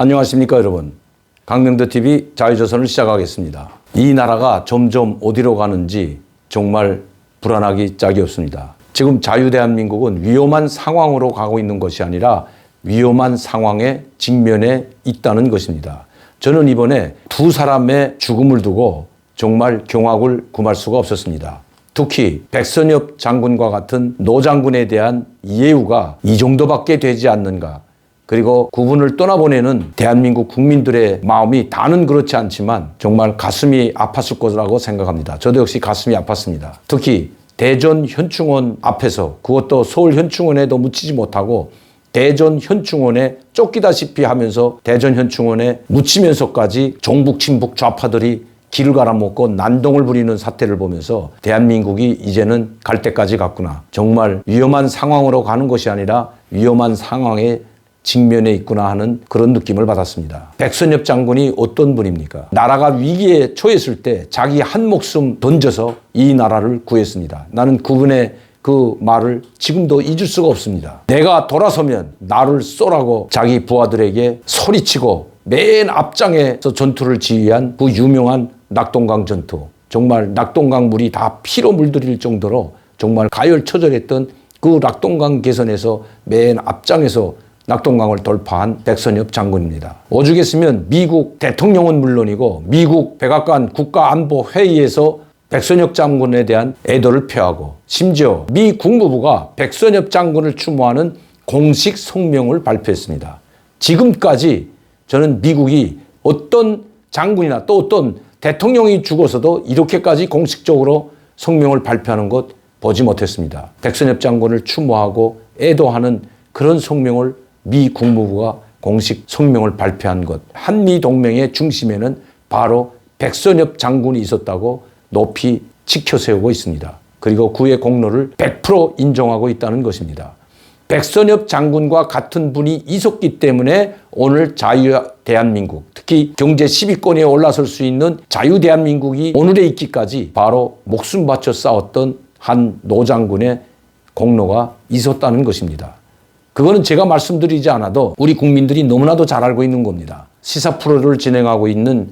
안녕하십니까 여러분. 강명도TV 자유조선을 시작하겠습니다. 이 나라가 점점 어디로 가는지 정말 불안하기 짝이 없습니다. 지금 자유대한민국은 위험한 상황으로 가고 있는 것이 아니라 위험한 상황에 직면해 있다는 것입니다. 저는 이번에 두 사람의 죽음을 두고 정말 경악을 금할 수가 없었습니다. 특히 백선엽 장군과 같은 노 장군에 대한 예우가 이 정도밖에 되지 않는가. 그리고 그분을 떠나보내는 대한민국 국민들의 마음이 다는 그렇지 않지만 정말 가슴이 아팠을 거라고 생각합니다. 저도 역시 가슴이 아팠습니다. 특히 대전 현충원 앞에서, 그것도 서울 현충원에도 묻히지 못하고 대전 현충원에 쫓기다시피 하면서 대전 현충원에 묻히면서까지 종북 친북 좌파들이 길을 갈아먹고 난동을 부리는 사태를 보면서 대한민국이 이제는 갈 때까지 갔구나. 정말 위험한 상황으로 가는 것이 아니라 위험한 상황에 직면해 있구나 하는 그런 느낌을 받았습니다. 백선엽 장군이 어떤 분입니까? 나라가 위기에 처했을 때 자기 한 목숨 던져서 이 나라를 구했습니다. 나는 그분의 그 말을 지금도 잊을 수가 없습니다. 내가 돌아서면 나를 쏘라고 자기 부하들에게 소리치고 맨 앞장에서 전투를 지휘한 그 유명한 낙동강 전투. 정말 낙동강 물이 다 피로 물들일 정도로 정말 가열처절했던 그 낙동강 개선에서 맨 앞장에서 낙동강을 돌파한 백선엽 장군입니다. 오죽했으면 미국 대통령은 물론이고 미국 백악관 국가안보회의에서 백선엽 장군에 대한 애도를 표하고 심지어 미 국무부가 백선엽 장군을 추모하는 공식 성명을 발표했습니다. 지금까지 저는 미국이 어떤 장군이나 또 어떤 대통령이 죽어서도 이렇게까지 공식적으로 성명을 발표하는 것 보지 못했습니다. 백선엽 장군을 추모하고 애도하는 그런 성명을 미 국무부가 공식 성명을 발표한 것. 한미 동맹의 중심에는 바로 백선엽 장군이 있었다고 높이 지켜세우고 있습니다. 그리고 그의 공로를 100% 인정하고 있다는 것입니다. 백선엽 장군과 같은 분이 있었기 때문에 오늘 자유대한민국, 특히 경제 10위권에 올라설 수 있는 자유대한민국이 오늘에 있기까지 바로 목숨 바쳐 싸웠던 한 노 장군의 공로가 있었다는 것입니다. 그거는 제가 말씀드리지 않아도 우리 국민들이 너무나도 잘 알고 있는 겁니다. 시사 프로를 진행하고 있는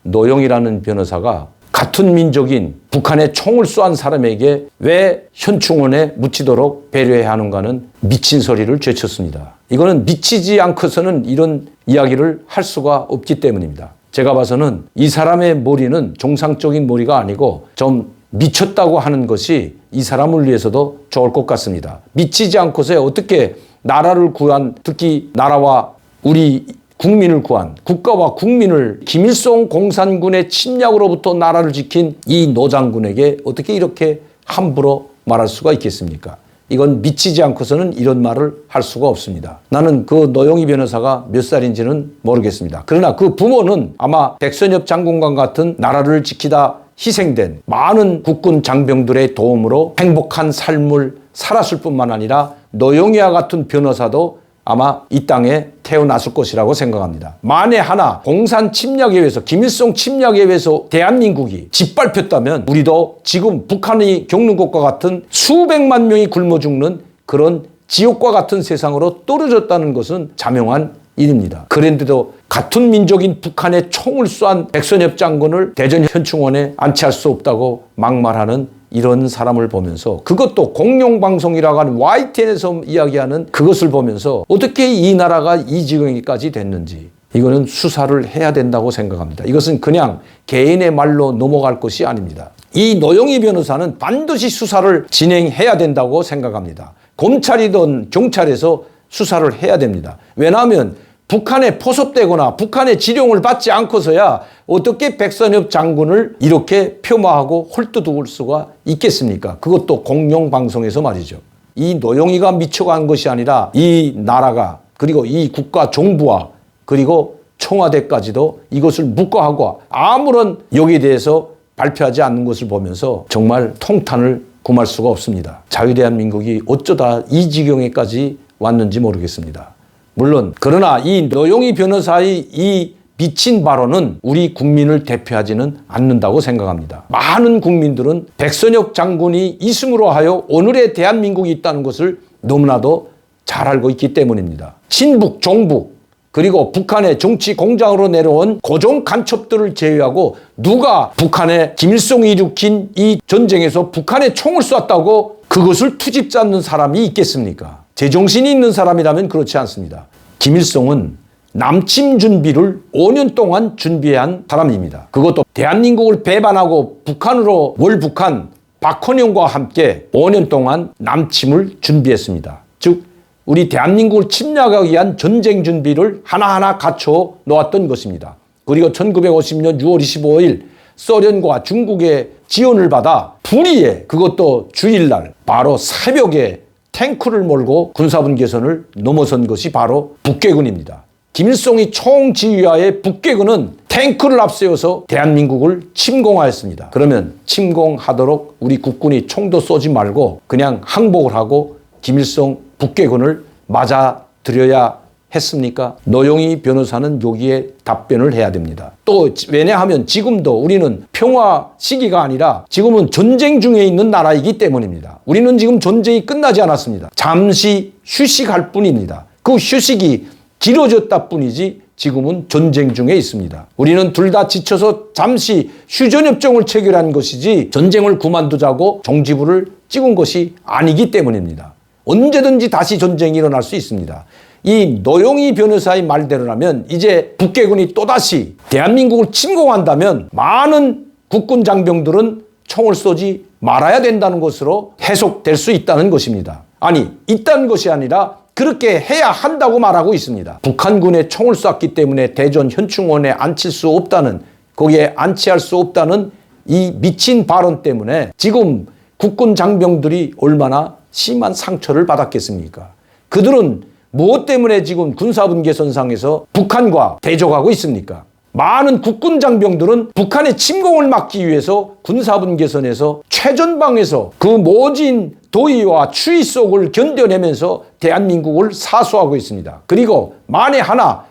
노영이라는 변호사가 같은 민족인 북한에 총을 쏘한 사람에게 왜 현충원에 묻히도록 배려해야 하는가는 미친 소리를 제쳤습니다. 이거는 미치지 않고서는 이런 이야기를 할 수가 없기 때문입니다. 제가 봐서는 이 사람의 머리는 정상적인 머리가 아니고 좀 미쳤다고 하는 것이 이 사람을 위해서도 좋을 것 같습니다. 미치지 않고서 어떻게 나라를 구한, 특히 나라와 우리 국민을 구한, 국가와 국민을 김일성 공산군의 침략으로부터 나라를 지킨 이 노 장군에게 어떻게 이렇게 함부로 말할 수가 있겠습니까? 이건 미치지 않고서는 이런 말을 할 수가 없습니다. 나는 그 노영희 변호사가 몇 살인지는 모르겠습니다. 그러나 그 부모는 아마 백선엽 장군과 같은 나라를 지키다 희생된 많은 국군 장병들의 도움으로 행복한 삶을 살았을 뿐만 아니라 노영희와 같은 변호사도 아마 이 땅에 태어났을 것이라고 생각합니다. 만에 하나 공산 침략에 의해서, 김일성 침략에 의해서 대한민국이 짓밟혔다면 우리도 지금 북한이 겪는 것과 같은 수백만 명이 굶어 죽는 그런 지옥과 같은 세상으로 떨어졌다는 것은 자명한 일입니다. 그런데도 같은 민족인 북한에 총을 쏘한 백선엽 장군을 대전 현충원에 안치할 수 없다고 막말하는 이런 사람을 보면서, 그것도 공영방송이라고 하는 YTN에서 이야기하는 그것을 보면서 어떻게 이 나라가 이 지경까지 됐는지 이거는 수사를 해야 된다고 생각합니다. 이것은 그냥 개인의 말로 넘어갈 것이 아닙니다. 이 노영희 변호사는 반드시 수사를 진행해야 된다고 생각합니다. 검찰이든 경찰에서 수사를 해야 됩니다. 왜냐하면 북한에 포섭되거나 북한의 지령을 받지 않고서야 어떻게 백선엽 장군을 이렇게 폄하하고 헐뜯을 수가 있겠습니까? 그것도 공영방송에서 말이죠. 이 노영희가 미쳐간 것이 아니라 이 나라가, 그리고 이 국가 정부와 그리고 청와대까지도 이것을 묵과하고 아무런 여기에 대해서 발표하지 않는 것을 보면서 정말 통탄을 금할 수가 없습니다. 자유대한민국이 어쩌다 이 지경에까지 왔는지 모르겠습니다. 물론 그러나 이 노영희 변호사의 이 미친 발언은 우리 국민을 대표하지는 않는다고 생각합니다. 많은 국민들은 백선엽 장군이 있음으로 하여 오늘의 대한민국이 있다는 것을 너무나도 잘 알고 있기 때문입니다. 친북, 종북, 그리고 북한의 정치 공장으로 내려온 고정 간첩들을 제외하고 누가 북한의 김일성이 일으킨 이 전쟁에서 북한에 총을 쐈다고 그것을 투집지 않는 사람이 있겠습니까? 제정신이 있는 사람이라면 그렇지 않습니다. 김일성은 남침 준비를 5년 동안 준비한 사람입니다. 그것도 대한민국을 배반하고 북한으로 월북한 박헌영과 함께 5년 동안 남침을 준비했습니다. 즉 우리 대한민국을 침략하기 위한 전쟁 준비를 하나하나 갖춰 놓았던 것입니다. 그리고 1950년 6월 25일 소련과 중국의 지원을 받아 불의에 그것도 주일날 바로 새벽에 탱크를 몰고 군사분 계선을 넘어선 것이 바로 북괴군입니다. 김일성이 총지휘하에 북괴군은 탱크를 앞세워서 대한민국을 침공하였습니다. 그러면 침공하도록 우리 국군이 총도 쏘지 말고 그냥 항복을 하고 김일성 북괴군을 맞아들여야 했습니까? 노영희 변호사는 여기에 답변을 해야 됩니다. 또 왜냐하면 지금도 우리는 평화 시기가 아니라 지금은 전쟁 중에 있는 나라이기 때문입니다. 우리는 지금 전쟁이 끝나지 않았습니다. 잠시 휴식할 뿐입니다. 그 휴식이 길어졌다 뿐이지 지금은 전쟁 중에 있습니다. 우리는 둘 다 지쳐서 잠시 휴전협정을 체결한 것이지 전쟁을 그만두자고 종지부를 찍은 것이 아니기 때문입니다. 언제든지 다시 전쟁이 일어날 수 있습니다. 이 노영희 변호사의 말대로라면 이제 북괴군이 또다시 대한민국을 침공한다면 많은 국군 장병들은 총을 쏘지 말아야 된다는 것으로 해석될 수 있다는 것입니다. 아니, 있다는 것이 아니라 그렇게 해야 한다고 말하고 있습니다. 북한군에 총을 쐈기 때문에 대전 현충원에 앉힐 수 없다는, 거기에 안치할 수 없다는 이 미친 발언 때문에 지금 국군 장병들이 얼마나 심한 상처를 받았겠습니까? 그들은 무엇 때문에 지금 군사분계선상에서 북한과 대적하고 있습니까? 많은 국군 장병들은 북한의 침공을 막기 위해서 군사분계선에서 최전방에서 그 모진 도의와 추위 속을 견뎌내면서 대한민국을 사수하고 있습니다. 그리고 만에 하나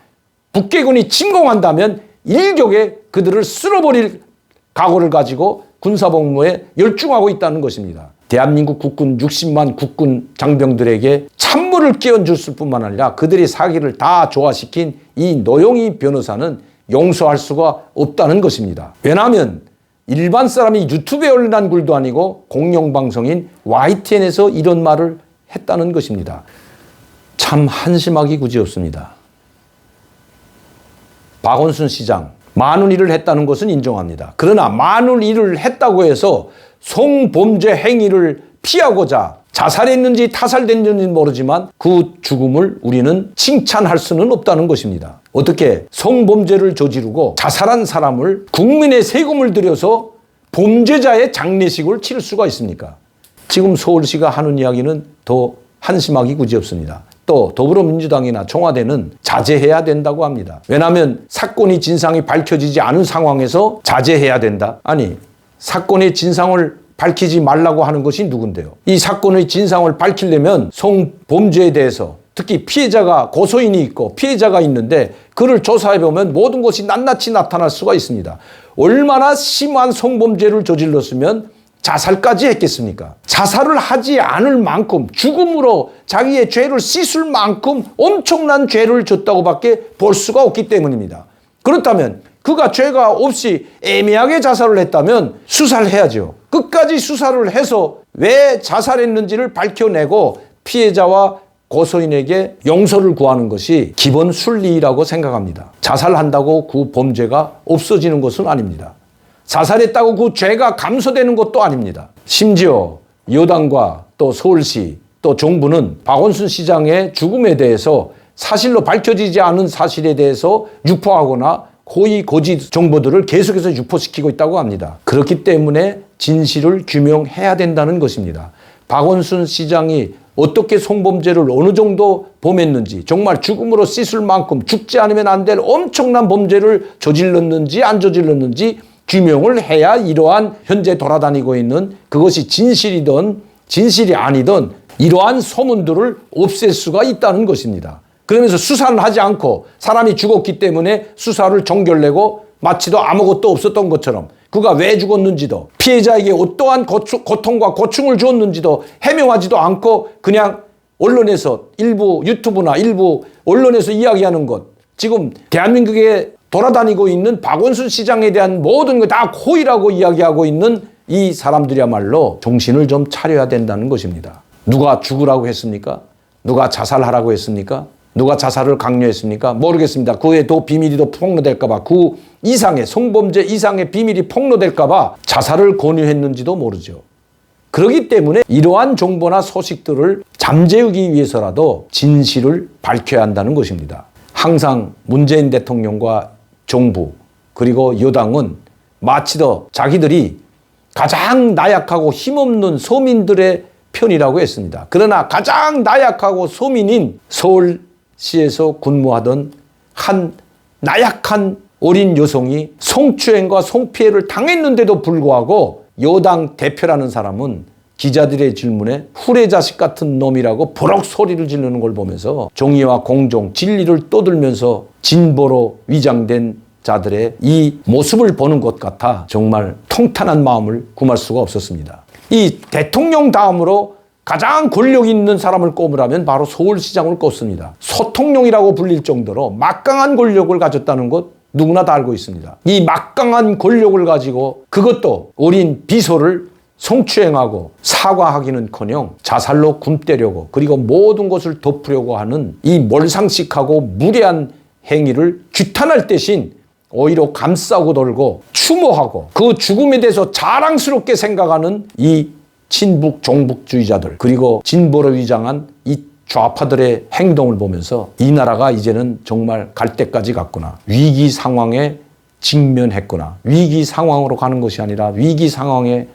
북괴군이 침공한다면 일격에 그들을 쓸어버릴 각오를 가지고 군사복무에 열중하고 있다는 것입니다. 대한민국 국군 60만 국군 장병들에게 찬물을 끼얹었을 뿐만 아니라 그들의 사기를 다 조화시킨 이 노영희 변호사는 용서할 수가 없다는 것입니다. 왜냐하면 일반 사람이 유튜브에 올려놓은 글도 아니고 공영방송인 YTN에서 이런 말을 했다는 것입니다. 참 한심하기 그지없습니다. 박원순 시장 많은 일을 했다는 것은 인정합니다. 그러나 많은 일을 했다고 해서 성범죄 행위를 피하고자 자살했는지 타살됐는지 모르지만 그 죽음을 우리는 칭찬할 수는 없다는 것입니다. 어떻게 성범죄를 저지르고 자살한 사람을 국민의 세금을 들여서 범죄자의 장례식을 치를 수가 있습니까? 지금 서울시가 하는 이야기는 더 한심하기 그지없습니다. 또 더불어민주당이나 청와대는 자제해야 된다고 합니다. 왜냐하면 사건의 진상이 밝혀지지 않은 상황에서 자제해야 된다. 아니, 사건의 진상을 밝히지 말라고 하는 것이 누군데요? 이 사건의 진상을 밝히려면 성범죄에 대해서 특히 피해자가 고소인이 있고 피해자가 있는데 그를 조사해보면 모든 것이 낱낱이 나타날 수가 있습니다. 얼마나 심한 성범죄를 저질렀으면 자살까지 했겠습니까? 자살을 하지 않을 만큼 죽음으로 자기의 죄를 씻을 만큼 엄청난 죄를 졌다고밖에 볼 수가 없기 때문입니다. 그렇다면 그가 죄가 없이 애매하게 자살을 했다면 수사를 해야죠. 끝까지 수사를 해서 왜 자살했는지를 밝혀내고 피해자와 고소인에게 용서를 구하는 것이 기본 순리라고 생각합니다. 자살한다고 그 범죄가 없어지는 것은 아닙니다. 자살했다고 그 죄가 감소되는 것도 아닙니다. 심지어 여당과 또 서울시 또 정부는 박원순 시장의 죽음에 대해서 사실로 밝혀지지 않은 사실에 대해서 유포하거나 고의 거짓 정보들을 계속해서 유포시키고 있다고 합니다. 그렇기 때문에 진실을 규명해야 된다는 것입니다. 박원순 시장이 어떻게 성범죄를 어느 정도 범했는지, 정말 죽음으로 씻을 만큼 죽지 않으면 안 될 엄청난 범죄를 저질렀는지 안 저질렀는지 규명을 해야 이러한 현재 돌아다니고 있는 그것이 진실이든 진실이 아니든 이러한 소문들을 없앨 수가 있다는 것입니다. 그러면서 수사는 하지 않고 사람이 죽었기 때문에 수사를 종결내고 마치도 아무것도 없었던 것처럼 그가 왜 죽었는지도 피해자에게 어떠한 고통과 고충을 주었는지도 해명하지도 않고 그냥 언론에서 일부 유튜브나 일부 언론에서 이야기하는 것 지금 대한민국에 돌아다니고 있는 박원순 시장에 대한 모든 거 다 고의라고 이야기하고 있는 이 사람들이야말로 정신을 좀 차려야 된다는 것입니다. 누가 죽으라고 했습니까? 누가 자살하라고 했습니까? 누가 자살을 강요했습니까? 모르겠습니다. 그에 또 비밀이 더 폭로될까 봐, 그 이상의 성범죄 이상의 비밀이 폭로될까 봐 자살을 권유했는지도 모르죠. 그렇기 때문에 이러한 정보나 소식들을 잠재우기 위해서라도 진실을 밝혀야 한다는 것입니다. 항상 문재인 대통령과 정부 그리고 여당은 마치 더 자기들이 가장 나약하고 힘없는 서민들의 편이라고 했습니다. 그러나 가장 나약하고 서민인 서울시에서 근무하던 한 나약한 어린 여성이 성추행과 성피해를 당했는데도 불구하고 여당 대표라는 사람은 기자들의 질문에 후레자식 같은 놈이라고 버럭 소리를 지르는 걸 보면서 정의와 공정, 진리를 떠들면서 진보로 위장된 자들의 이 모습을 보는 것 같아 정말 통탄한 마음을 금할 수가 없었습니다. 이 대통령 다음으로 가장 권력 있는 사람을 꼽으라면 바로 서울시장을 꼽습니다. 소통령이라고 불릴 정도로 막강한 권력을 가졌다는 것 누구나 다 알고 있습니다. 이 막강한 권력을 가지고 그것도 어린 비서를 성추행하고 사과하기는커녕 자살로 굶때려고 그리고 모든 것을 덮으려고 하는 이 몰상식하고 무례한 행위를 규탄할 대신 오히려 감싸고 돌고 추모하고 그 죽음에 대해서 자랑스럽게 생각하는 이 친북 종북주의자들 그리고 진보로 위장한 이 좌파들의 행동을 보면서 이 나라가 이제는 정말 갈 때까지 갔구나. 위기 상황에 직면했구나. 위기 상황으로 가는 것이 아니라 위기 상황에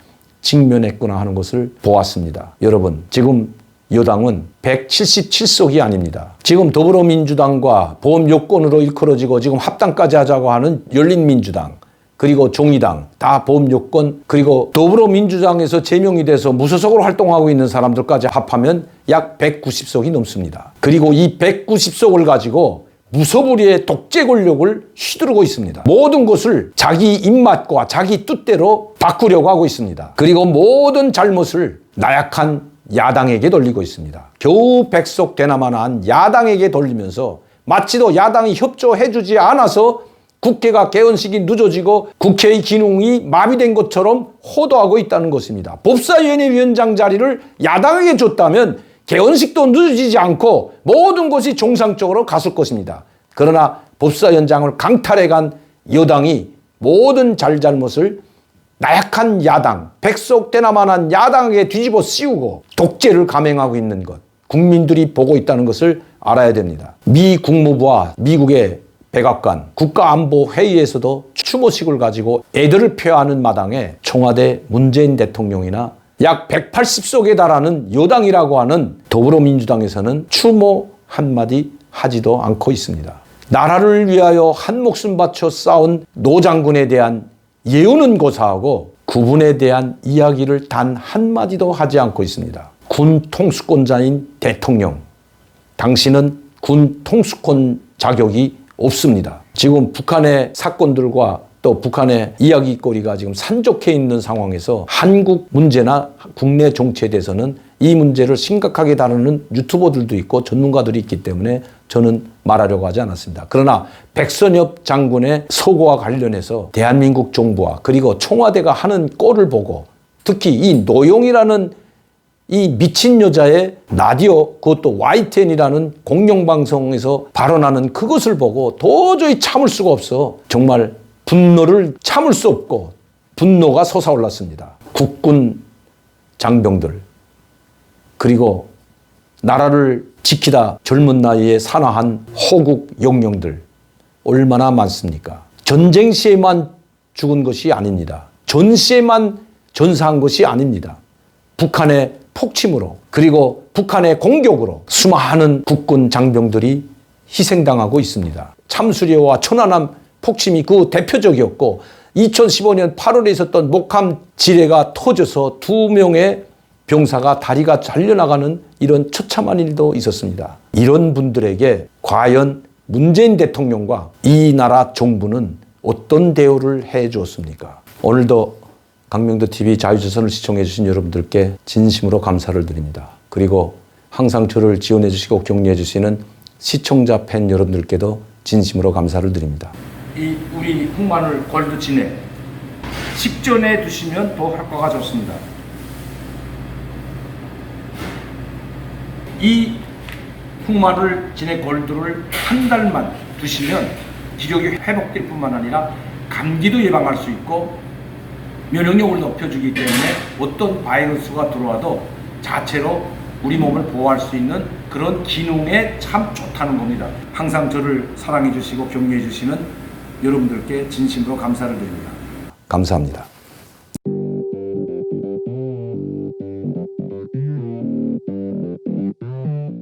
직면했구나 하는 것을 보았습니다. 여러분, 지금 여당은 177석이 아닙니다. 지금 더불어민주당과 보험 요건으로 일컬어지고 지금 합당까지 하자고 하는 열린민주당 그리고 정의당 다 보험 요건 그리고 더불어민주당에서 제명이 돼서 무소속으로 활동하고 있는 사람들까지 합하면 약 190석이 넘습니다. 그리고 이 190석을 가지고 무소불위의 독재 권력을 휘두르고 있습니다. 모든 것을 자기 입맛과 자기 뜻대로 바꾸려고 하고 있습니다. 그리고 모든 잘못을 나약한 야당에게 돌리고 있습니다. 겨우 100석 되나마나한 야당에게 돌리면서 마치도 야당이 협조해주지 않아서 국회가 개원식이 늦어지고 국회의 기능이 마비된 것처럼 호도하고 있다는 것입니다. 법사위원회 위원장 자리를 야당에게 줬다면 개원식도 늦어지지 않고 모든 것이 정상적으로 갔을 것입니다. 그러나 법사위원장을 강탈해간 여당이 모든 잘잘못을 나약한 야당, 100석 되나마난 야당에게 뒤집어 씌우고 독재를 감행하고 있는 것, 국민들이 보고 있다는 것을 알아야 됩니다. 미 국무부와 미국의 백악관, 국가안보회의에서도 추모식을 가지고 애들을 표하는 마당에 청와대 문재인 대통령이나 약 180석에 달하는 여당이라고 하는 더불어민주당에서는 추모 한마디 하지도 않고 있습니다. 나라를 위하여 한 목숨 바쳐 싸운 노 장군에 대한 예우는 고사하고 그분에 대한 이야기를 단 한마디도 하지 않고 있습니다. 군 통수권자인 대통령, 당신은 군 통수권 자격이 없습니다. 지금 북한의 사건들과 또 북한의 이야기거리가 지금 산적해 있는 상황에서 한국 문제나 국내 정치에 대해서는 이 문제를 심각하게 다루는 유튜버들도 있고 전문가들이 있기 때문에 저는 말하려고 하지 않았습니다. 그러나 백선엽 장군의 서고와 관련해서 대한민국 정부와 그리고 청와대가 하는 꼴을 보고 특히 이 노영이라는 이 미친 여자의 라디오 그것도 YTN이라는 공영방송에서 발언하는 그것을 보고 도저히 참을 수가 없어. 정말 분노를 참을 수 없고 분노가 솟아올랐습니다. 국군 장병들 그리고 나라를 지키다 젊은 나이에 산화한 호국 영령들 얼마나 많습니까? 전쟁 시에만 죽은 것이 아닙니다. 전시에만 전사한 것이 아닙니다. 북한의 폭침으로 그리고 북한의 공격으로 수많은 국군 장병들이 희생당하고 있습니다. 참수리와 천안함 폭침이 그 대표적이었고 2015년 8월에 있었던 목함 지뢰가 터져서 2명의 병사가 다리가 잘려나가는 이런 처참한 일도 있었습니다. 이런 분들에게 과연 문재인 대통령과 이 나라 정부는 어떤 대우를 해 주었습니까? 오늘도 강명도TV 자유조선을 시청해 주신 여러분들께 진심으로 감사를 드립니다. 그리고 항상 저를 지원해 주시고 격려해 주시는 시청자 팬 여러분들께도 진심으로 감사를 드립니다. 이 우리 흑마늘 골드 진액 식전에 드시면 더 효과가 좋습니다. 이 흑마늘 진액 골드를 한 달만 드시면 기력이 회복될 뿐만 아니라 감기도 예방할 수 있고 면역력을 높여주기 때문에 어떤 바이러스가 들어와도 자체로 우리 몸을 보호할 수 있는 그런 기능에 참 좋다는 겁니다. 항상 저를 사랑해 주시고 격려해 주시는 여러분들께 진심으로 감사를 드립니다. 감사합니다.